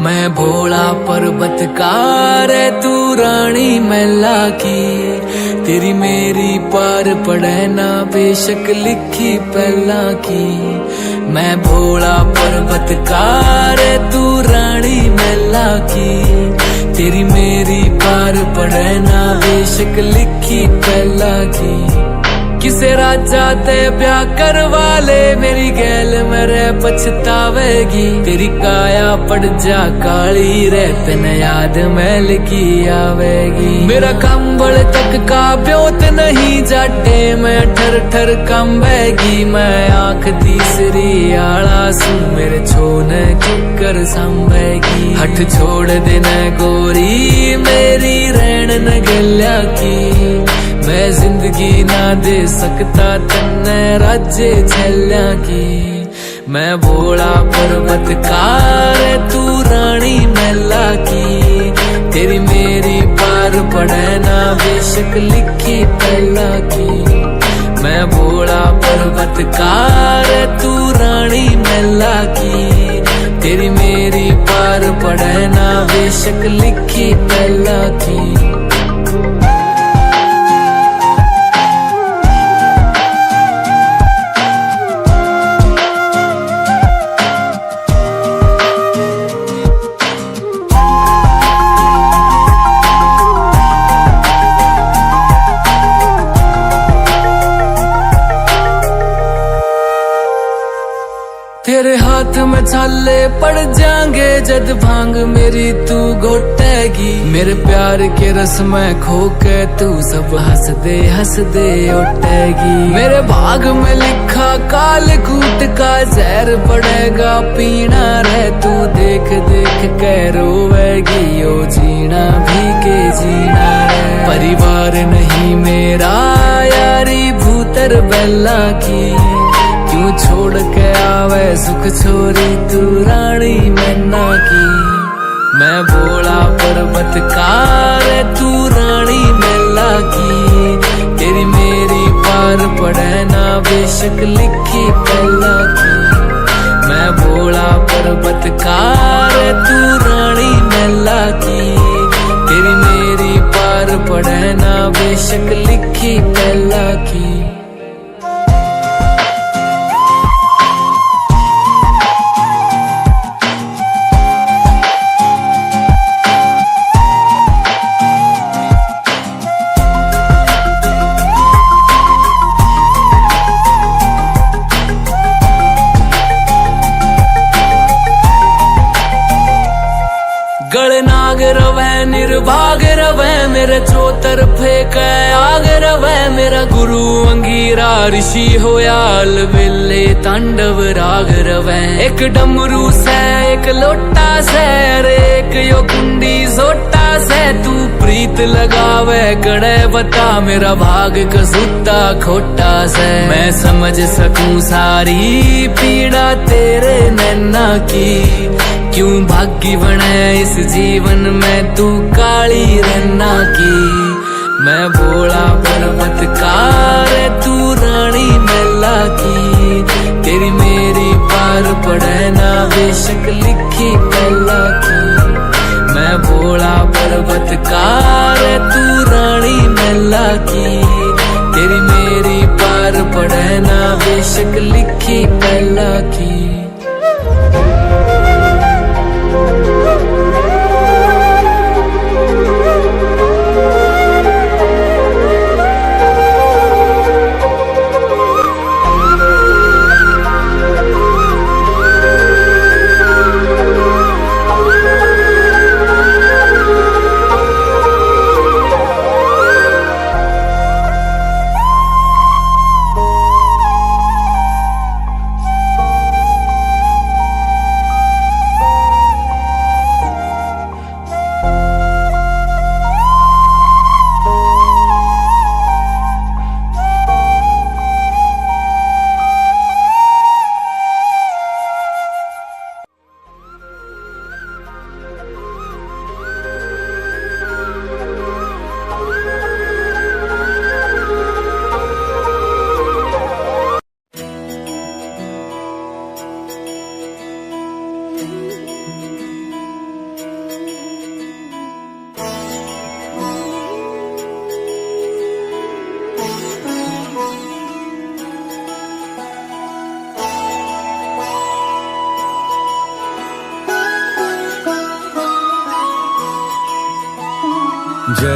मैं भोला पर्वतकार है तू रानी मैला की। तेरी मेरी पार पड़े ना बेशक लिखी पहला की। मैं भोला पर्वतकार है तू रानी मैला की। तेरी मेरी पार पड़े ना बेशक लिखी पहला की। किसे राजा ते ब्याह करवा ले मेरी गैल मेरे पछतावेगी। तेरी काया पड़ जा काली रे तन याद मैल की आवेगी। मेरा कंबल तक का ब्योत नहीं जाटे मैं ठर ठर कंबेगी। मैं आंख तीसरी आला सू मेरे छोन किकर संभेगी। हट छोड़ देना गोरी मेरी रैन न गल्या की। मैं जिंदगी ना दे सकता तन्ने राज्य झेल्या की। मैं भोला पर्वतकार तू रानी मैला की। तेरी मेरी पार पड़े ना बेशक लिखी पहला की। मैं भोला पर्वतकार तू रानी मैला की। तेरी मेरी पार पड़े ना बेशक लिखी पहला की। तेरे हाथ में छाले पड़ जाएंगे जद भांग मेरी तू घोटेगी। मेरे प्यार के रस में खो के तू सब हंस दे उठेगी। मेरे भाग में लिखा काल कूट का जहर पड़ेगा पीना रे तू। देख देख के रोवेगी ओ जीना भी के जीना रे। परिवार नहीं मेरा यारी भूतर बेला की। क्यों छोड़ के आवे सुख छोरी तू रानी मैना की। मैं भोला पर्वतकार तू रानी मैला की। तेरी मेरी पार पड़े ना बेशक लिखी पहला की। मैं भोला पर्वतकार तू रानी मैला की। तेरी मेरी पार पड़े ना बेशक लिखी पहला की। गणनाग रवै निर्भाग रवै मेरे चौतरफे कै आग रवै। मेरा गुरु अंगीरा ऋषि होया अलबेले तांडव राग रवै। एक डमरू से एक लोटा से अरे एक यो कुंडी सोटा से। तू प्रीत लगावे गड़े बता मेरा भाग कसूता खोटा से। मैं समझ सकूं सारी पीड़ा तेरे नैना की। क्यों भाग्य बने इस जीवन में तू काली रन्ना की। मैं भोला पर्वतकार तू रानी मैला की। तेरी मेरी पार पड़े ना बेशक लिखी पहला की। मैं भोला पर्वतकार तू रानी मैला की। तेरी मेरी पार पड़े ना बेशक लिखी पहला की।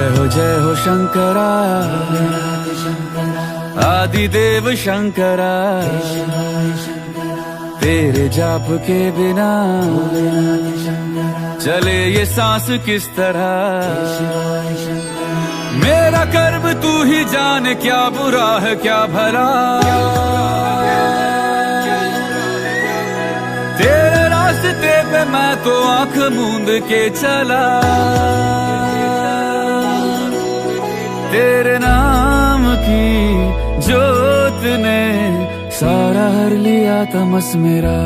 जय हो शंकरा, आदिदेव शंकरा। तेरे जाप के बिना चले ये सांस किस तरह। मेरा कर्म तू ही जाने, क्या बुरा है क्या भला। तेरे रास्ते पे मैं तो आंख मूंद के चला। तेरे नाम की जोत ने सारा हर लिया तमस मेरा।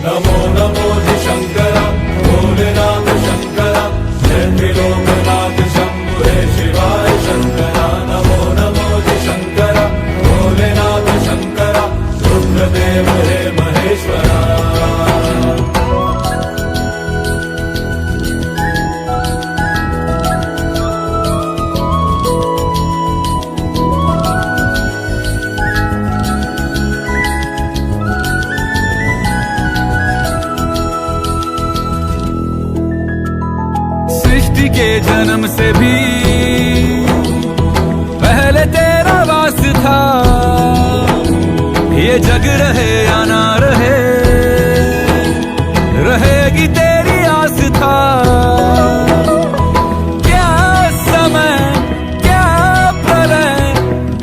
नमो नमो जी शंकरा, भोलेनाथ शंकरा, जय त्रिलोकनाथ शंभु हे शिवाय शंकरा। नमो नमो जी शंकरा, भोलेनाथ शंकरा, रुद्रदेव हे महेश्वरा। के जन्म से भी पहले तेरा वास था। ये जग रहे या ना रहे, रहेगी तेरी आस था। क्या समय क्या प्रलय,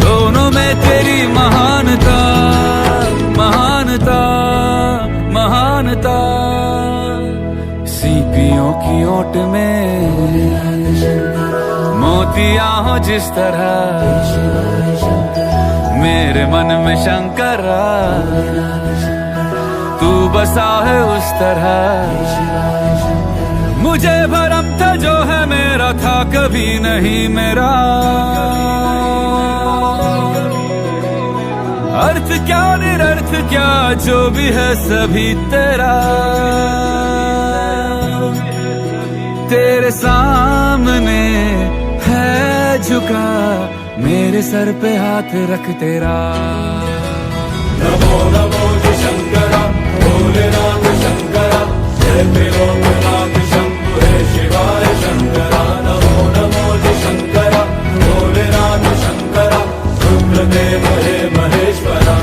दोनों में तेरी महानता, महानता, महानता। सीपियों की ओट में मोतियां हो जिस तरह, मेरे मन में शंकरा तू बसा है उस तरह। मुझे भरम था जो है मेरा था कभी नहीं मेरा। अर्थ क्या निरर्थ क्या जो भी है सभी तेरा। तेरे सामने है झुका मेरे सर पे हाथ रख तेरा। नमो नमो जी शंकरा, भोलेनाथ शंकरा, जय त्रिलोकनाथ शंभु हे शिवाय शंकरा। नमो नमो जी शंकरा, भोलेनाथ शंकरा, रुद्रदेव हे महेश्वरा।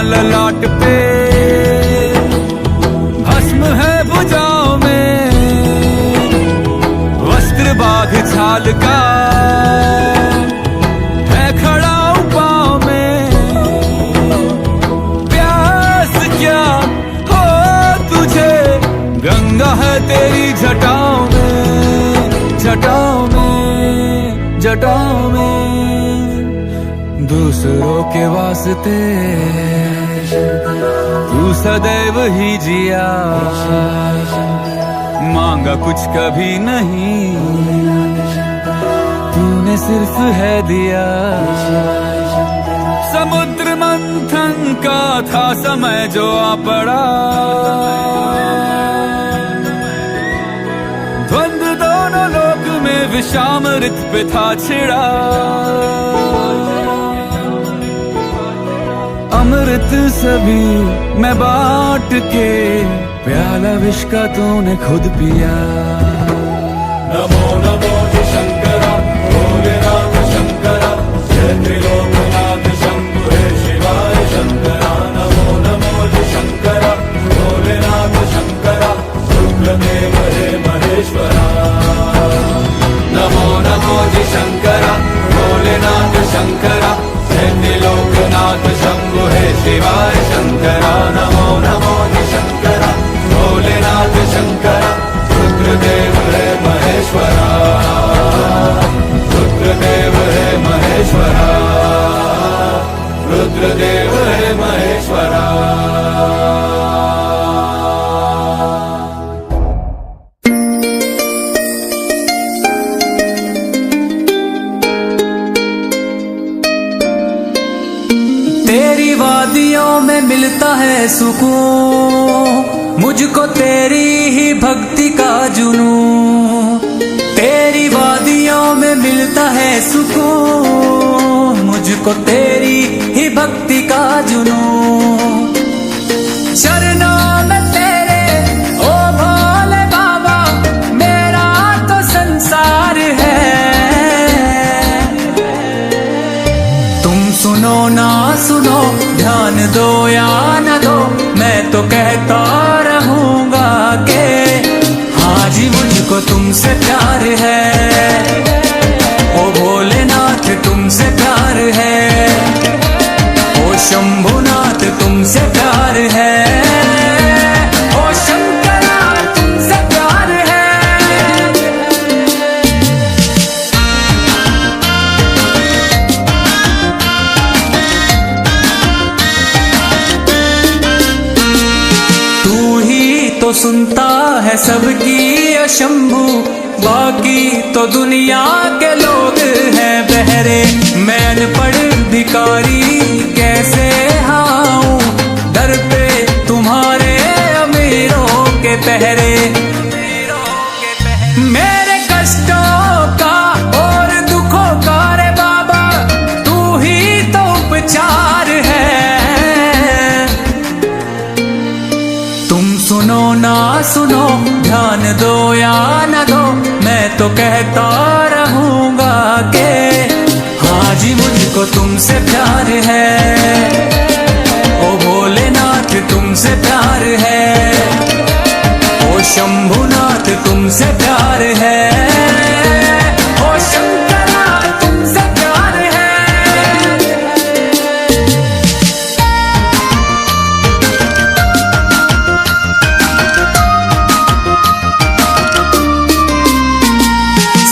ललाट पे भस्म है भुजाओं में, वस्त्र बाघ छाल का है खड़ा पाँव में। प्यास क्या हो तुझे, गंगा है तेरी जटाओं में, जटाओं में, जटाओं में। दूसरों के वास्ते तू सदैव ही जिया, मांगा कुछ कभी नहीं, तूने सिर्फ है दिया। समुद्र मंथन का था समय जो आ पड़ा, द्वंद्व दोनों लोक में विषामृत पे था छिड़ा। अमृत सभी मैं बांट के, प्याला विष का तूने खुद पिया। नमो नमो जी शंकरा, भोलेनाथ शंकरा, जय त्रिलोकनाथ शंभु हे शिवाय शंकरा। नमो नमो जी शंकरा, भोलेनाथ शंकरा, रुद्रदेव हे महेश्वरा। नमो नमो जी शंकरा, भोलेनाथ शंकरा, जय त्रिलोकनाथ शंभु हे शिवाय शंकरा। नमो नमो जी शंकरा, भोलेनाथ शंकरा, रुद्रदेव हे महेश्वरा, रुद्रदेव हे महेश्वरा, रुद्रदेव हे महेश्वरा। तेरी बात वादियों में मिलता है सुकून, मुझको तेरी ही भक्ति का जुनून। तेरी वादियों में मिलता है सुकून, मुझको तेरी ही भक्ति का जुनून। चरणों में तेरे ओ भोले बाबा मेरा तो संसार है। तुम सुनो ना सुनो, ध्यान दो या न दो, मैं तो कहता रहूंगा के हाँ जी मुझको तुमसे प्यार है। ओ भोलेनाथ तुमसे प्यार है, ओ शंभुनाथ तुमसे प्यार है, ओ शंकरा तुमसे प्यार है। तू ही तो सुनता है सबकी अशंभु, बाकी तो दुनिया के लोग हैं बहरे। मैं अनपढ़ भिखारी कैसे आऊं दर पे तुम्हारे अमीरों के पहरे। मेरे कष्टों का और दुखों का रे बाबा तू ही तो उपचार है। तुम सुनो ना सुनो, ध्यान दो या न दो, मैं तो कहता रहूंगा के हाँ जी मुझको तुमसे प्यार है। ओ भोलेनाथ तुमसे प्यार है, ओ शंभुनाथ तुमसे प्यार है, ओ शंकरा तुमसे प्यार है।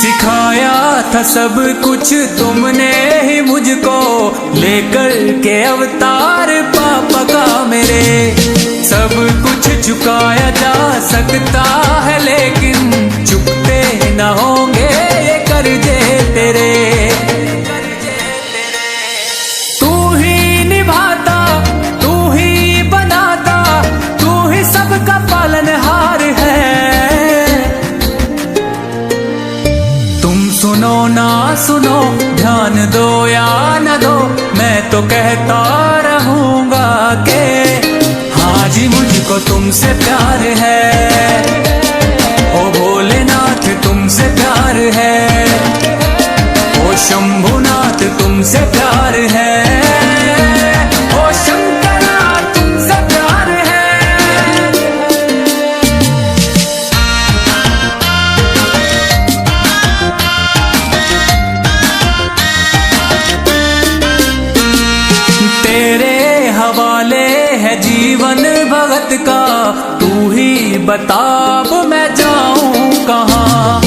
सिखाया था सब कुछ तुमने ही मुझको, लेकर के अवतार पापा का मेरे। सब कुछ चुकाया जा सकता है लेकिन चुकते न होंगे ये कर्जे तेरे। तू ही निभाता, तू ही बनाता, तू ही सबका पालनहार है। तुम सुनो ना सुनो, ध्यान दो या न दो, मैं तो कहता रहूंगा के हाँ जी मुझको तुमसे प्यार है। ओ भोलेनाथ तुमसे प्यार है, ओ शंभुनाथ तुमसे प्यार है, ओ शंकरा तुमसे प्यार है। तेरे हवाले है जीवन भगत का, तू ही बता अब मैं जाऊं कहाँ।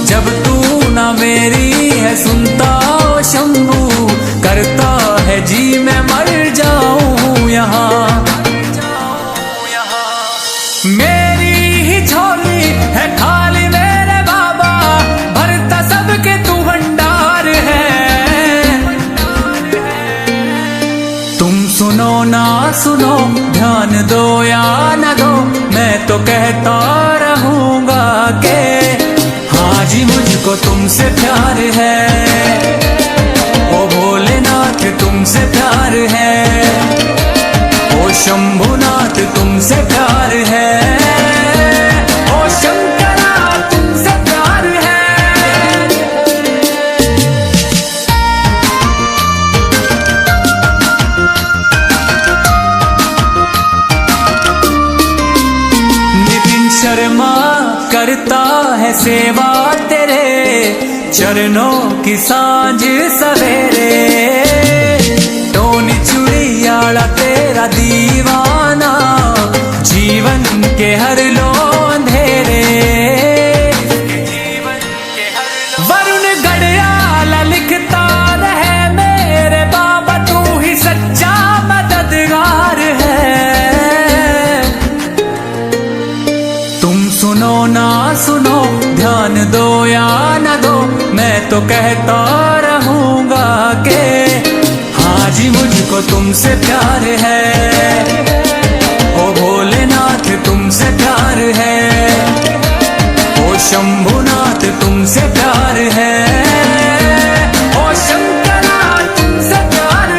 जब तू ना मेरी है सुनता ओ शंभू, करता है जी मैं मर जाऊं यहाँ। मेरी ही झोली है खाली मेरे बाबा, भरता सबके तू भंडार है। तुम सुनो ना सुनो, ध्यान दो या न दो, मैं तो कहता रहूंगा के हाँ जी मुझको तुमसे प्यार है। ओ भोलेनाथ तुमसे प्यार है, ओ शंभुनाथ तुमसे प्यार है, ओ शंकरा तुमसे प्यार है। शर्मा करता है सेवा तेरे चरणों की सांझ सवेरे। टोनी चुड़ियाला तेरा दीवाना, जीवन के हर लो अंधेरे। वरुण गढ़ियाला लिखता रहे मेरे बाबा, तू ही सच्चा मददगार है। सुनो ना सुनो, ध्यान दो या न दो, मैं तो कहता रहूंगा के हाँ जी मुझको तुमसे प्यार है, ओ भोलेनाथ तुमसे प्यार है, ओ शंभुनाथ तुमसे प्यार है, ओ शंकरा तुमसे प्यार है।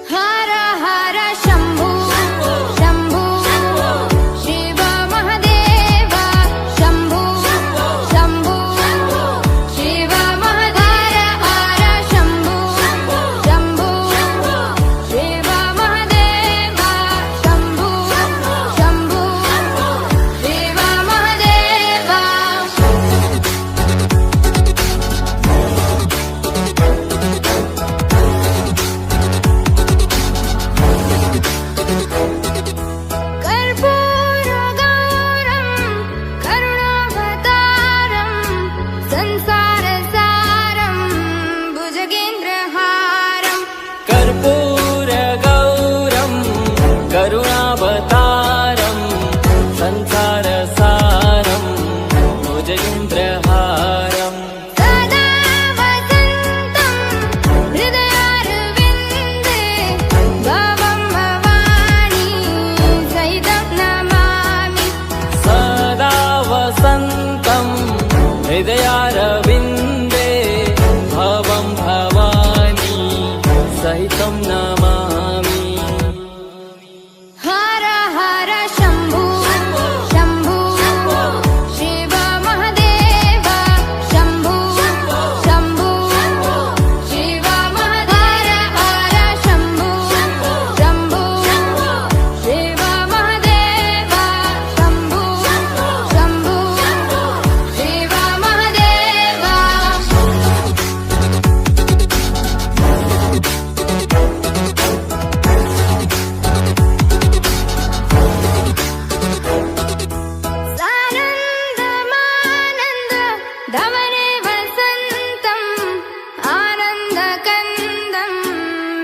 हर हर शंभु शंभु शिव महादेव शंभु शंभु शिव महादेव हर शंभु शंभु शिव महादेव शंभु शंभु शिव महादेव। कर्पूरगौरं करुणावतारं संसारसारं भुजगेन्द्रहारं कर्पूरगौरं करुणावतारं संसारसारं भुजगेन्द्रहारं सदा वसन्तं हृदयारविन्दे भवं भवानी सहितं नमामि सदा वसन्तं हृदयारविन्दे भवं भवानी सहितं नमामि। हर हर शंभु शंभु शिव महादेव शंभु शंभु शिव महादेव हर शंभु शंभु शिव महादेव शंभु शंभु शिव महादेव। सानन्दमानन्द धवने वसन्तम् आनन्दकन्दं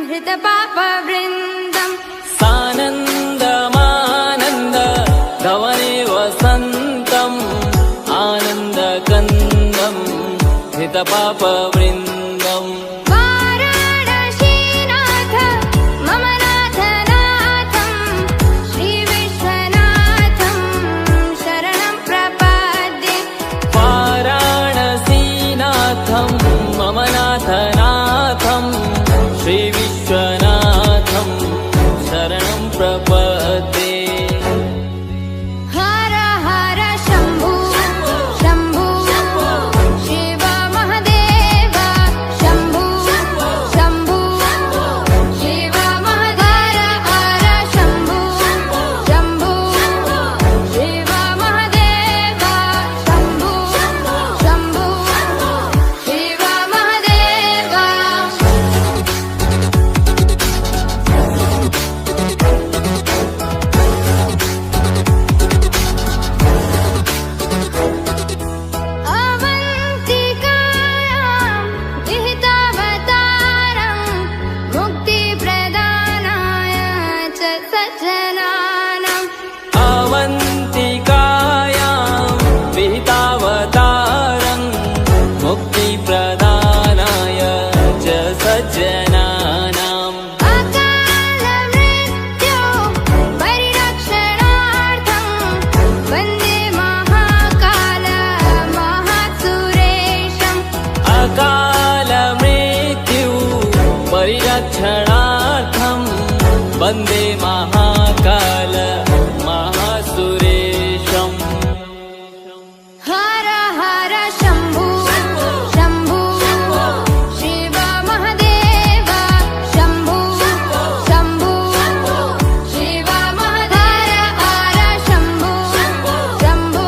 हृतपापवृन्दम् सानन्दमानन्द धवने वसन्तम् आनन्दकन्दं हितपापवृन्दम् वाराणसीनाथ मम नाथनाथं श्रीविश्वनाथं शरणं प्रपद्ये वाराणसीनाथं मम नाथनाथं श्रीविश्वनाथं शरणं प्रपद्ये। हर हर शंभु शंभु शिव महादेव शंभु शंभु शिव महादेव हर शंभु शंभु शिव महादेव शंभु शंभु शिव महादेव। अवन्तिकायां विहितावतारं मुक्तिप्रदानाय च सज्जनानाम् अवन्तिकायां विहितावतारं मुक्तिप्रदानाय च सज्जनानाम् अकालमृत्यो परिरक्षणार्थं वन्दे महाकाल महासुरेशम् अकालमृत्यु परिरक्षणार्थं वन्दे महाकाल महासुरेशम्। हर हर शंभु शंभु शिव महादेव शंभु शंभु शिव महादेव हर शंभु शंभु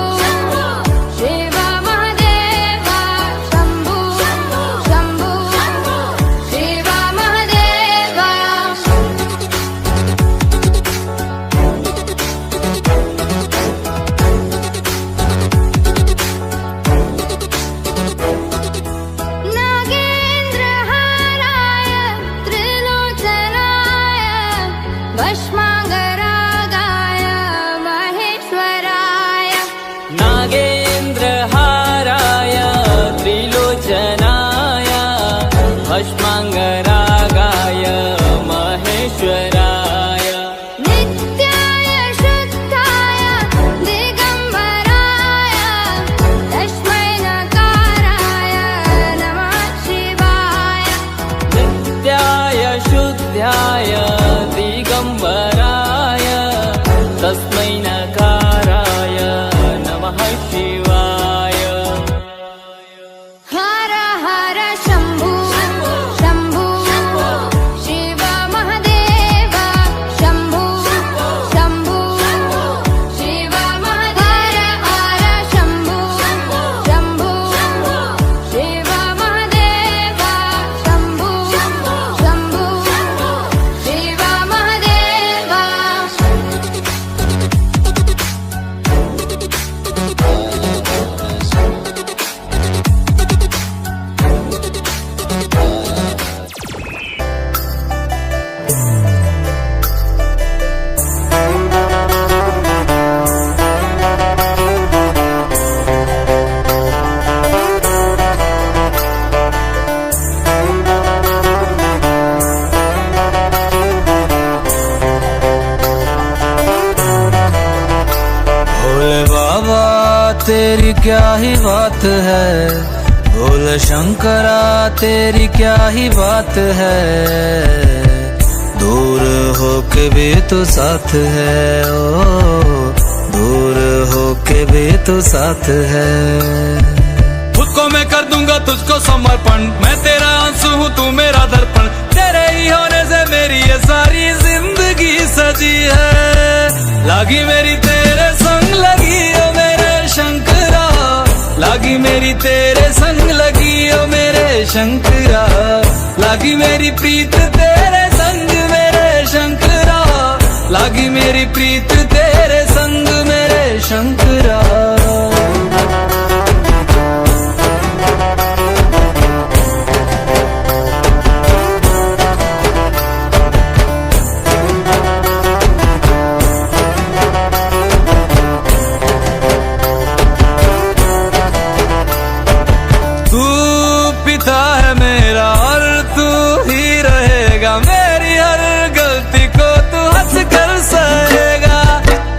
शिव महादेव शंभु शंभु शिव महादेव। सर्वाङ्गरागाय महेश्वराय नित्याय शुद्धाय दिगम्बराय तस्मै नकाराय नमः शिवाय नित्याय शुद्धाय दिगम्बराय तस्मै नकाराय नमः शिवाय हर हर शम्भु शम्भु शिव महादेव शम्भु शम्भु शिव महादेव हर शम्भु शम्भु शिव महादेव शम्भु शम्भु शिव महादेव भोले बाबा तेरी क्या ही बात है, भोले शंकरा तेरी क्या ही बात है, दूर होके भी तो साथ है, ओ दूर होके भी तो साथ है। खुद को मैं कर दूंगा तुझको समर्पण, मैं तेरा आंसू हूँ तू मेरा दर्पण, तेरे ही होने से मेरी ये सारी जिंदगी सजी है। लागी मेरी तेरे संग लगी ओ मेरे शंकरा, लागी मेरी तेरे संग लगी ओ मेरे शंकरा, लागी मेरी प्रीत तेरे संग मेरे शंकरा, लागी मेरी प्रीत तेरे संग मेरे शंकरा। तू पिता है मेरा और तू ही रहेगा, मेरी हर गलती को तू हंस कर सहेगा,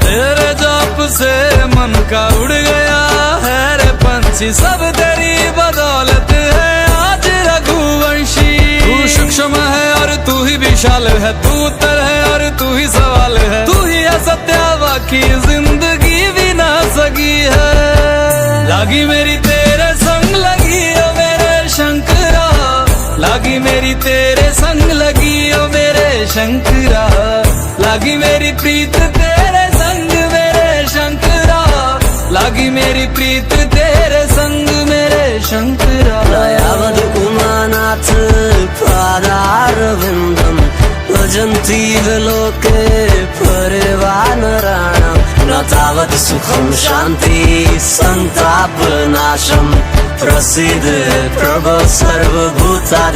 तेरे जाप से मन का उड़ गया है रे पंछी, सब तेरी बदौलत है आज रघुवंशी। तू सूक्ष्म है और तू ही विशाल है, तू उत्तर है और तू ही सवाल है, तू ही है सत्य बाकी जिंदगी भी ना सकी है। लागी मेरी तेरे संग लगी ओ मेरे शंकरा, लागी मेरी तेरे संग लगी ओ मेरे शंकरा, लागी मेरी प्रीत तेरे संग मेरे शंकरा, लागी मेरी प्रीत तेरे संग मेरे शंकरा। दयावद उमानाथ पादारविन्दम् भजन्ति लोके परिवानराणाम्, न तावत् सुखं शान्ति सन्तापनाशम्, प्रसीद प्रभो सर्वभूतादिवासम्।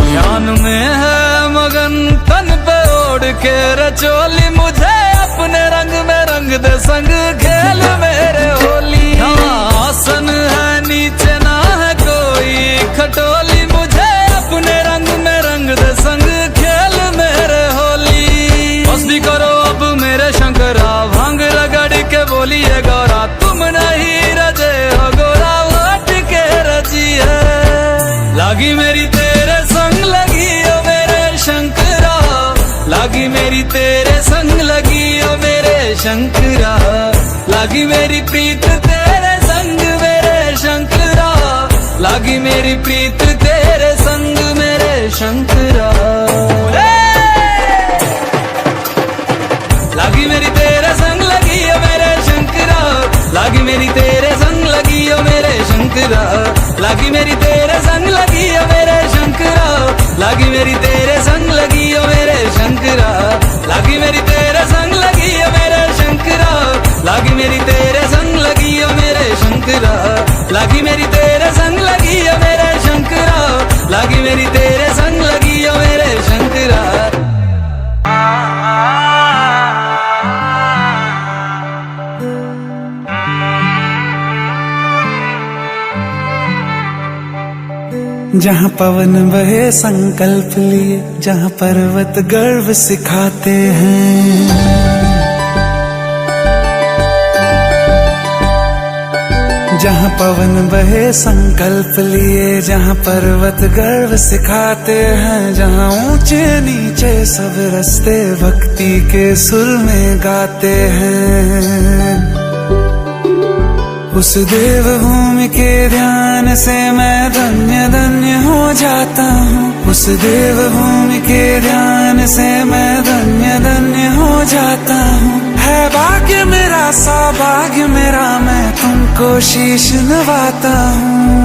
ध्यान में है मगन तन पे ओढ़ के रचोली, मुझे अपने रंग में रंग दे संग खेल मेरे होली। आसन है नीचे ना है कोई खटोली, मुझे अपने रंग में रंग दे संग खेल मेरे होली। मस्ती करो अब मेरे शंकरा, भांग रगड़ के बोलिए गौरा, तुम नहीं रजे हो गोरा वट के रजी है। लागी मेरी तेरे संग लगी ओ मेरे शंकरा, लागी मेरी तेरे संग लगी ओ मेरे शंकरा, लागी मेरी प्रीत तेरे संग मेरे शंकरा, लागी मेरी प्रीत तेरे संग मेरे शंकरा। लागी मेरी तेरे संग लगी ओ मेरे शंकरा, लागी मेरी तेरे संग लगी ओ मेरे शंकरा, लागी मेरी तेरे संग लगी ओ मेरे शंकरा, लागी मेरी तेरे संग लगी ओ मेरे शंकरा, लागी मेरी तेरे संग लगी ओ मेरे शंकरा, लागी मेरी तेरे संग लगी ओ मेरे शंकरा, लागी मेरी तेरे संग लगी ओ मेरे शंकरा, लागी मेरी तेरे संग लगी ओ मेरे शंकरा। जहाँ पवन बहे संकल्प लिए, जहाँ पर्वत गर्व सिखाते हैं, जहाँ पवन बहे संकल्प लिए, जहाँ पर्वत गर्व सिखाते हैं, जहाँ ऊंचे नीचे सब रास्ते भक्ति के सुर में गाते हैं। उस देवभूमि के ध्यान से मैं धन्य धन्य हो जाता हूँ, उस देवभूमि के ध्यान से मैं धन्य धन्य हो जाता हूँ। है भाग्य मेरा सौभाग्य मेरा, मैं तुमको शीश नवाता हूँ,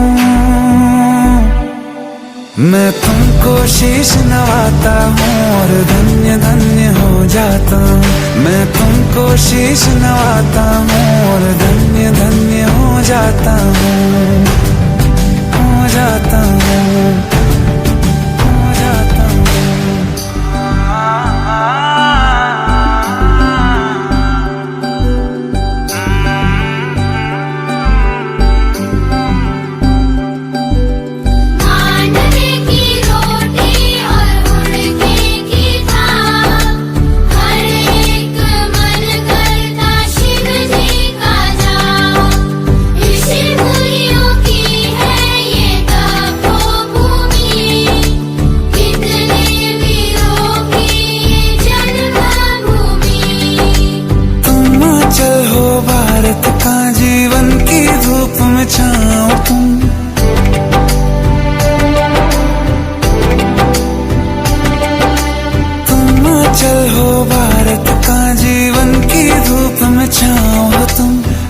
मैं तुमको शीश नवाता हूँ और धन्य धन्य हो जाता हूँ। मैं तुमको शीश नवाता हूँ और धन्य धन्य हो जाता हूँ, हो जाता हूँ, हो जाता हूँ।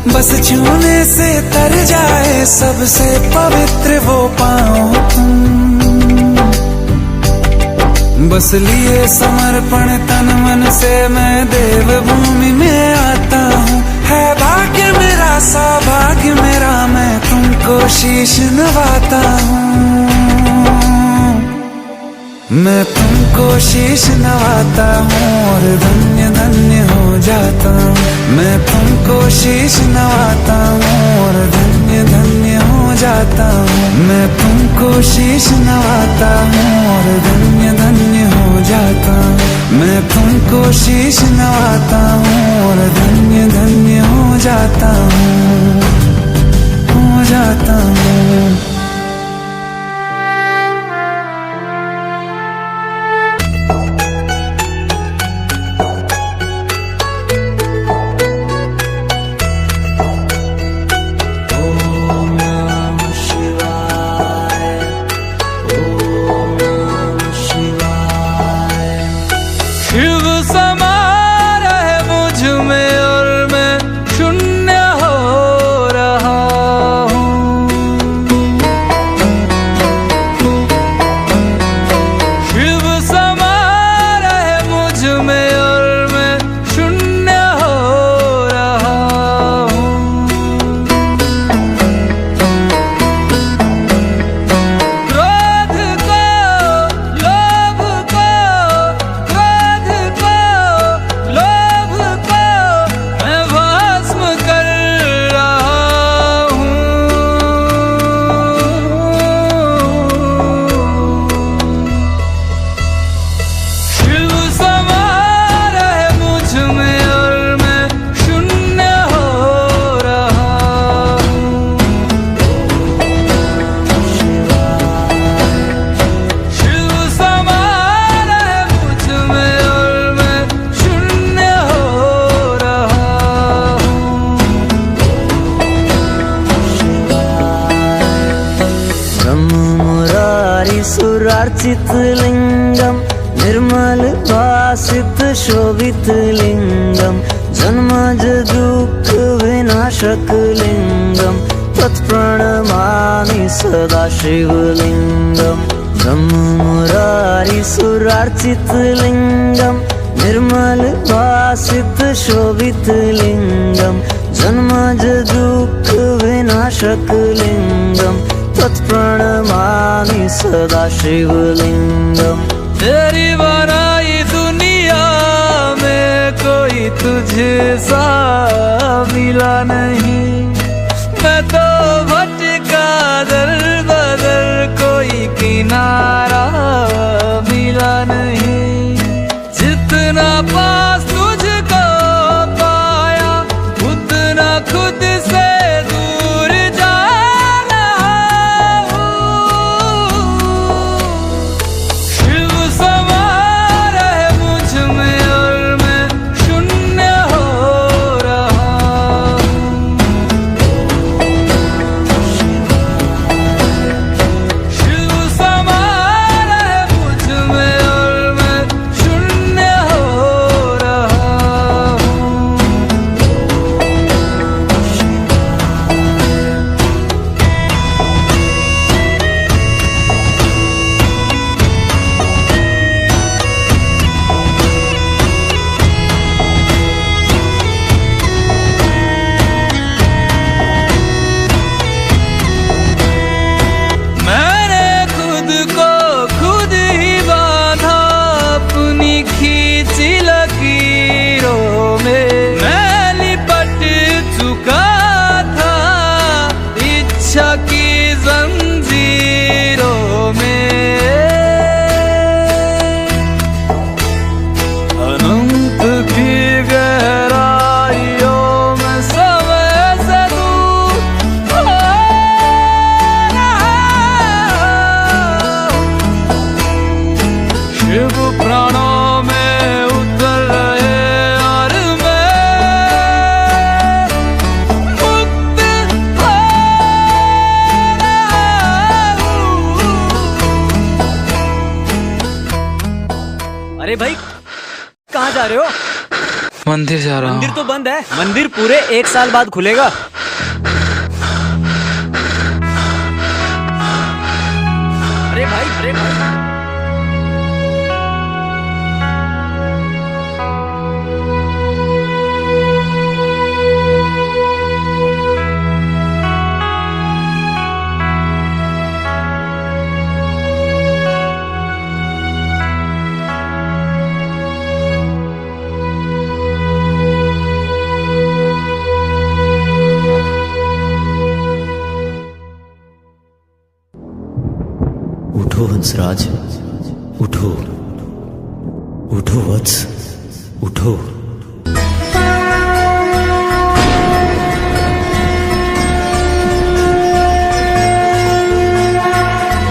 बस छूने से तर जाए सबसे पवित्र वो पाँव तुम, बस लिए समर्पण तन मन से मैं देवभूमि में आता हूँ। है भाग्य मेरा सौभाग्य मेरा, मैं तुमको शीश नवाता हूँ, मैं तुमको शीश नवाता हूँ और धन्य धन्य हो जाता हूँ। मैं तुमको शीश नवाता हूँ और धन्य धन्य हो जाता हूँ। मैं तुमको शीश नवाता हूँ और धन्य धन्य हो जाता हूँ। मैं तुमको शीश नवाता हूँ और धन्य धन्य हो जाता हूँ, हो जाता हूँ। शिव समा रहे मुझ में और मैं शून्य हो रहा हूँ। शिव समा रहे मुझ में और मैं शून्य हो रहा हूँ। क्रोध को लोभ को लोभ को मैं भस्म कर रहा हूँ। शिव समा रहे मुझ में और मैं शून्य हो रहा हूँ। शिव समा रहे मुझ में और मैं शून्य हो रहा हूँ। ब्रह्म मुरारी सुरार्चित लिंगम, निर्मल भासित शोभित लिंगम, जन्मज दुःख विनाशक लिंगम, तत्प्रणमामि सदा शिवलिंगम। ब्रह्म मुरारी सुरार्चित लिंगम, निर्मल भासित शोभित लिंगम, जन्मज दुःख विनाशक लिंगम, तत्प्रणमामि सदा शिवलिंगम। तेरी बनाई दुनिया में कोई तुझे सा मिला नहीं। मैं तो भटका दर बदर कोई अरे भाई कहाँ जा रहे हो? मंदिर जा रहा मंदिर हूँ। तो बंद है। मंदिर पूरे 1 साल बाद खुलेगा। अरे भाई उठो हंसराज, उठो उठो वत्स, उठो।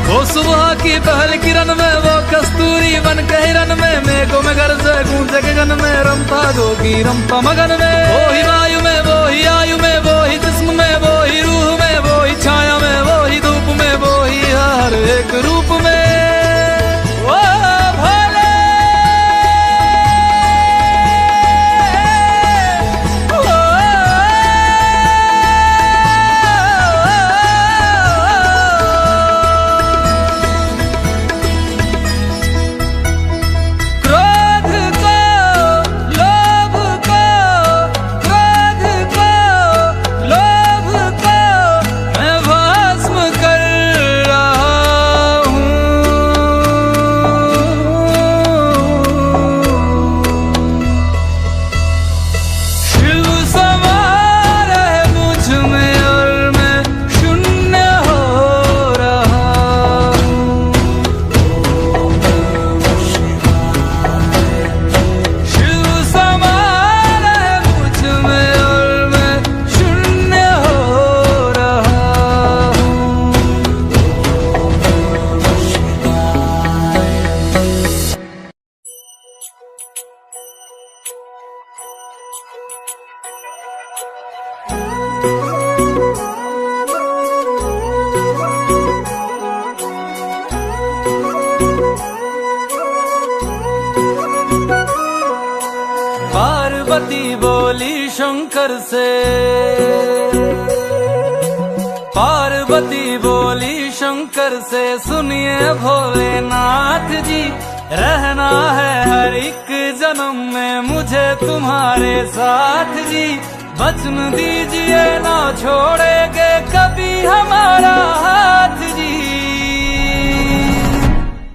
वो सुबह की पहल किरण में वो कस्तूरी बन के हिरन में मेघों में घर से गूंजे के गन में रमता जोगी रमता मगन में। वो ही वायु में वो ही आयु में वो ही जिस्म में वो ही रूह में वो ही छाया में वो ही धूप में वो ही हर एक रूप में। वो भोले क्रोध को लोभ को क्रोध को लोभ को मैं भस्म कर रहा हूँ। शिव समा रहे मुझ में और मैं शून्य हो रहा हूँ। शिव समा रहे मुझ में और मैं शून्य हो रहा हूँ। पार्वती बोली शंकर से, पार्वती बोली शंकर से, सुनिए भोलेनाथ जी रहना है हर एक जन्म में मुझे तुम्हारे साथ जी। वचन दीजिए ना छोड़ेंगे कभी हमारा हाथ जी।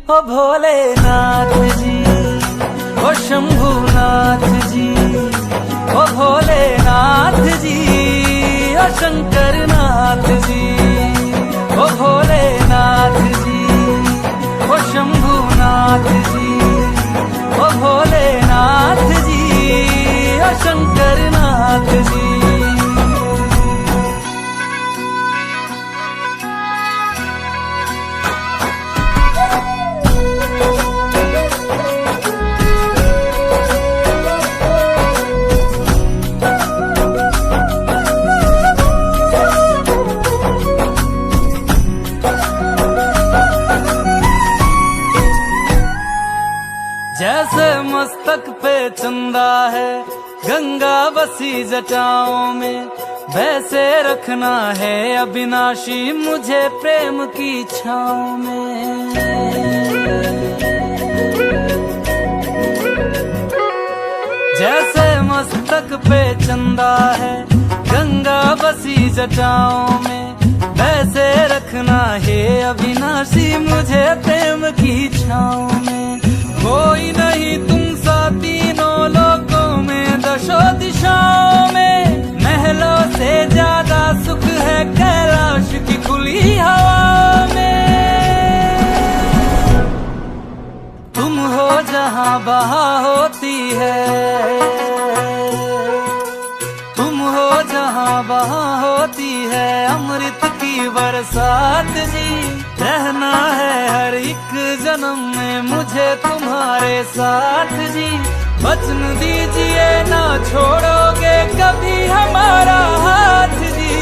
ओ भोलेनाथ जी, ओ शंभुनाथ जी, ओ भोलेनाथ जी, ओ शंकरनाथ जी, ओ भोलेनाथ जी, ओ शंभुनाथ जी, ओ भोलेनाथ जी, ओ शंकरनाथ जी। जैसे मस्तक पे चंदा है गंगा बसी जटाओं में, वैसे रखना है अविनाशी मुझे प्रेम की छाँव में। जैसे मस्तक पे चंदा है गंगा बसी जटाओं में, वैसे रखना है अविनाशी मुझे प्रेम की छाँव में। कोई नहीं तुम सा तीनों लोकों में दशो दिशाओं में, महलों से ज्यादा सुख है कैलाश की खुली हवा में। तुम हो जहाँ बहा होती है, तुम हो जहाँ बहा होती है अमृत की बरसात जी। रहना है हर एक जन्म में मुझे तुम्हारे साथ जी। वचन दीजिए ना छोड़ोगे कभी हमारा हाथ जी।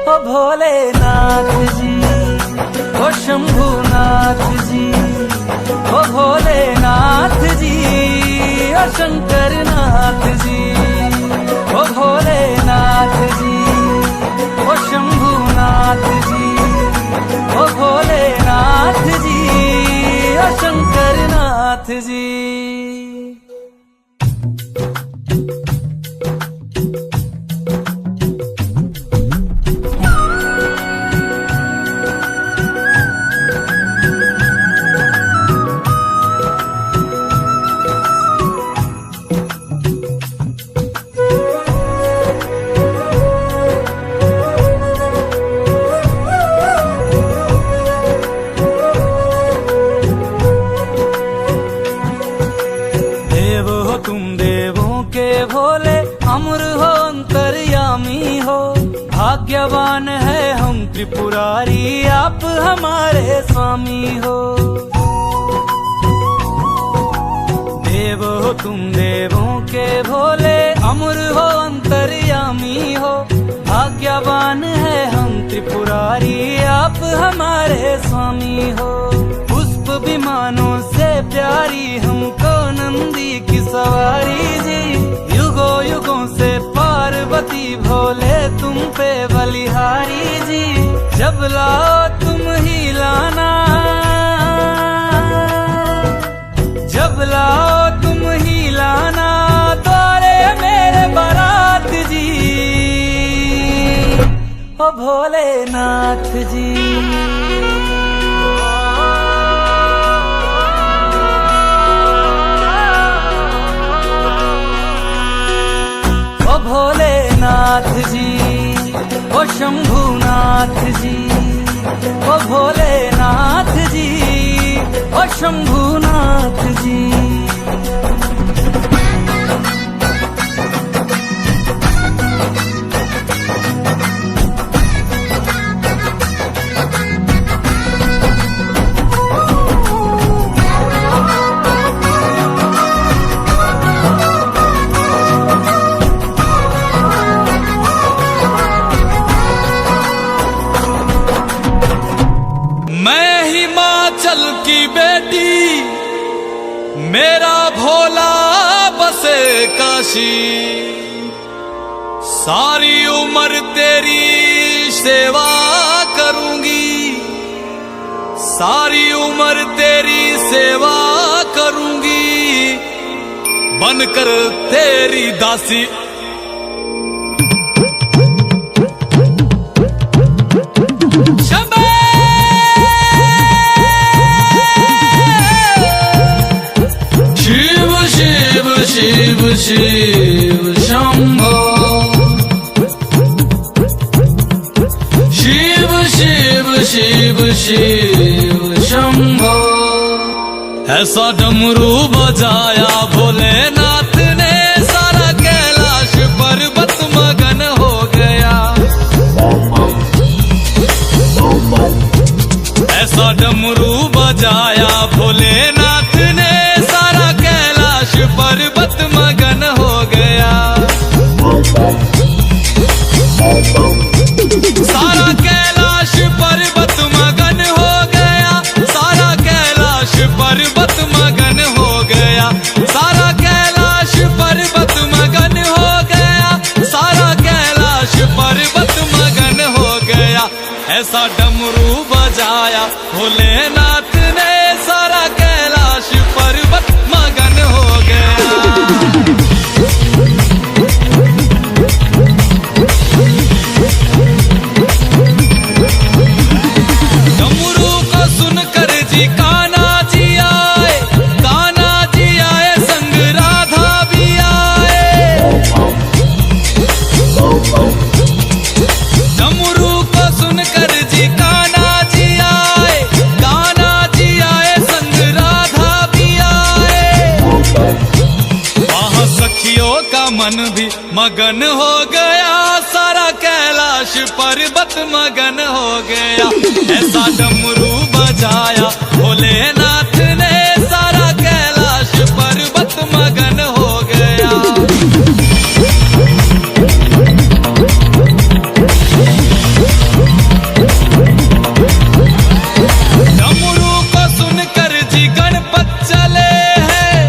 ओ भोलेनाथ जी, ओ शंभुनाथ जी, ओ शंकरनाथ जी, ओ भोलेनाथ जी, ओ शंभुनाथ जी, ओ भोलेनाथ जी, ओ शंकरनाथ जी। भाग्यवान है हम त्रिपुरारी, आप हमारे स्वामी हो। देव हो तुम देवों के भोले, अमर हो अंतर्यामी हो। भाग्यवान है हम त्रिपुरारी, आप हमारे स्वामी हो। पुष्प विमानों से प्यारी हमको नंदी की सवारी जी, युगों युगों से पार्वती भोले तुम पे बलिहारी जी। जब लाओ तुम ही लाना, जब लाओ तुम ही लाना, द्वारे मेरे बारात जी, ओ भोलेनाथ जी। भोलेनाथ जी, ओ शंभुनाथ जी, ओ भोलेनाथ जी, ओ शंभुनाथ जी। की बेटी मेरा भोला बसे काशी, सारी उम्र तेरी सेवा करूंगी, सारी उम्र तेरी सेवा करूंगी, बनकर तेरी दासी। शिव शिव शंभो, शिव शिव शिव शिव शंभो। ऐसा डमरू बजाया भोलेनाथ ने, सारा कैलाश पर्वत मगन हो गया। ऐसा डमरू बजाया भोलेनाथ ने, सारा कैलाश पर्वत मगन हो गया। सारा कैलाश पर्वत मगन हो गया, सारा कैलाश पर्वत मगन हो गया, सारा कैलाश पर्वत मगन हो गया, सारा कैलाश पर्वत मगन हो गया। ऐसा डमरू बजाया भोलेनाथ ने, सारा कैलाश पर्वत मगन हो गया। डमरू को सुनकर जी कान्हा जी आए, कान्हा जी आए संग राधा भी आए। डमरू को सुनकर जी कान्हा जी आए, कान्हा जी आए संग राधा भी आए। वहाँ सखियों का मन भी मगन हो गया, सारा कैलाश पर्वत मगन हो गया। ऐसा डमरू बजाया भोलेनाथ ने, सारा कैलाश पर्वत मगन हो गया। डमरू को सुनकर जी गणपत चले हैं,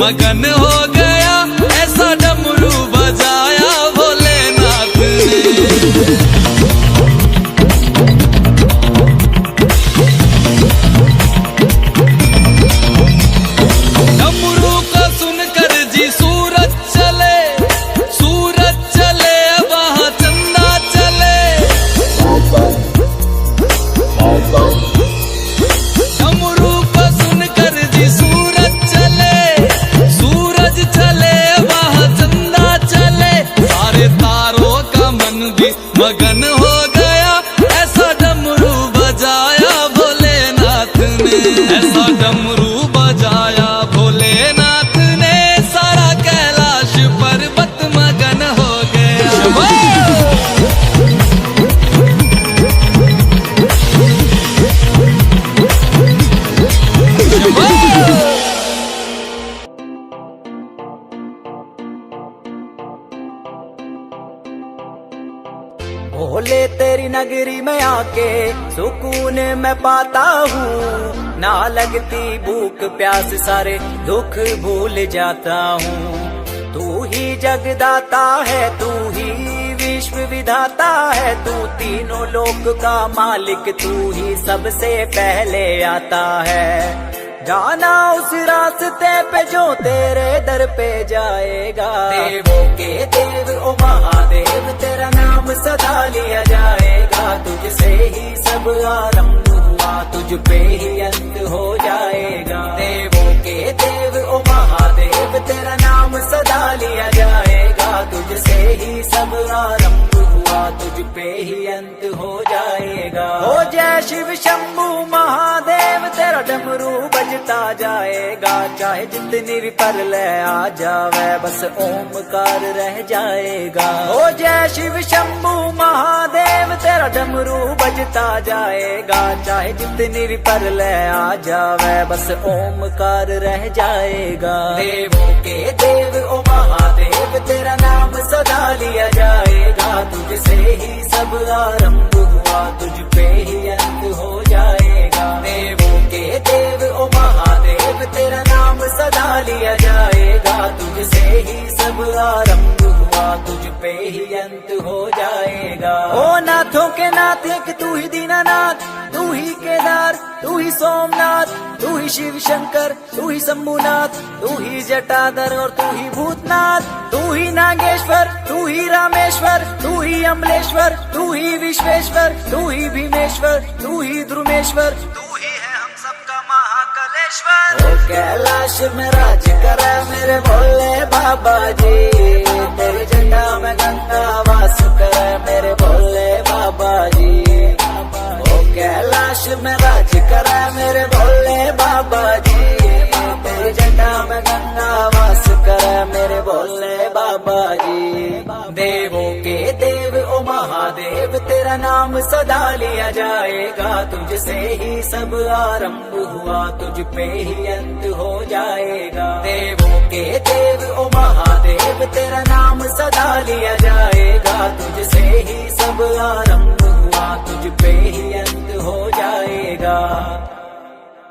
मगन हो गया, ऐसा डमरू बजाया भोलेनाथ ने। डमरू को सुनकर जी सूरज चले, सूरज चले वहाँ चंदा चले। डमरू को सुनकर जी सूरज चले, सूरज चले वहाँ चंदा चले। सारे तारों का मन भी मगन हो गया, ऐसा डमरू बजाया भोलेनाथ ने, ऐसा डमरू बजाया भोलेनाथ ने। सारा कैलाश पर्वत मगन हो गया। भोले तेरी नगरी में आके सुकून मैं पाता हूँ, ना लगती भूख प्यास सारे दुख भूल जाता हूँ। तू ही जगदाता है, तू ही विश्व विधाता है, तू तीनों लोक का मालिक, तू ही सबसे पहले आता है। जाना उस रास्ते पे जो तेरे दर पे जाएगा। देवों के देव ओ महादेव, तेरा नाम सदा लिया जाएगा। तुझसे ही सब आरंभ हुआ, तुझ पे ही अंत हो जाएगा। देवों के देव ओ महादेव, तेरा नाम सदा लिया जाएगा। तुझसे ही सब आरंभ हुआ, तुझ पे ही अंत हो जाएगा। हो जय शिव शंभू महादेव, तेरा डमरू बजता जाएगा। चाहे जितनी भी प्रलय आ जावे, बस ओमकार रह जाएगा। हो जय शिव शंभू महादेव, तेरा डमरू बजता जाएगा। चाहे जितनी भी प्रलय आ जावे, बस ओमकार रह जाएगा। देवों के देव ओ महादेव, तेरा नाम सदा लिया जाएगा। तुझसे ही सब आरंभ हुआ, तुझ पे ही अंत हो जाएगा। देवों के देव ओ महादेव, तेरा नाम सदा लिया जाएगा। तुझसे ही सब आरंभ हुआ, तुझ पे ही अंत हो जाएगा। ओ नाथों के नाथ एक तू ही दीनानाथ, तू ही केदार, तू ही सोमनाथ, तू ही शिव शंकर, तू ही शंभुनाथ, तू ही जटाधर और तू ही भूतनाथ, तू ही नागेश्वर, तू ही रामेश्वर, तू ही अमलेश्वर, तू ही विश्वेश्वर, तू ही भीमेश्वर, तू ही ध्रुमेश्वर, तू ही है हम सबका महाकालेश्वर। ओ कैलाश में राज करे मेरे भोले बाबा जी, तेरी जटा में गंगा वास करे मेरे भोले बाबा जी। ओ कैलाश में राज करे मेरे भोले बाबा जी, तेरी जटा में गंगा वास करे मेरे भोले बाबा जी। देवों के देव ओ महादेव, तेरा नाम सदा लिया जाएगा। तुझसे ही सब आरंभ हुआ, तुझ पे ही अंत हो जाएगा। देवों के देव ओ महादेव, तेरा नाम सदा लिया जाएगा। तुझसे ही सब आरंभ हुआ, तुझ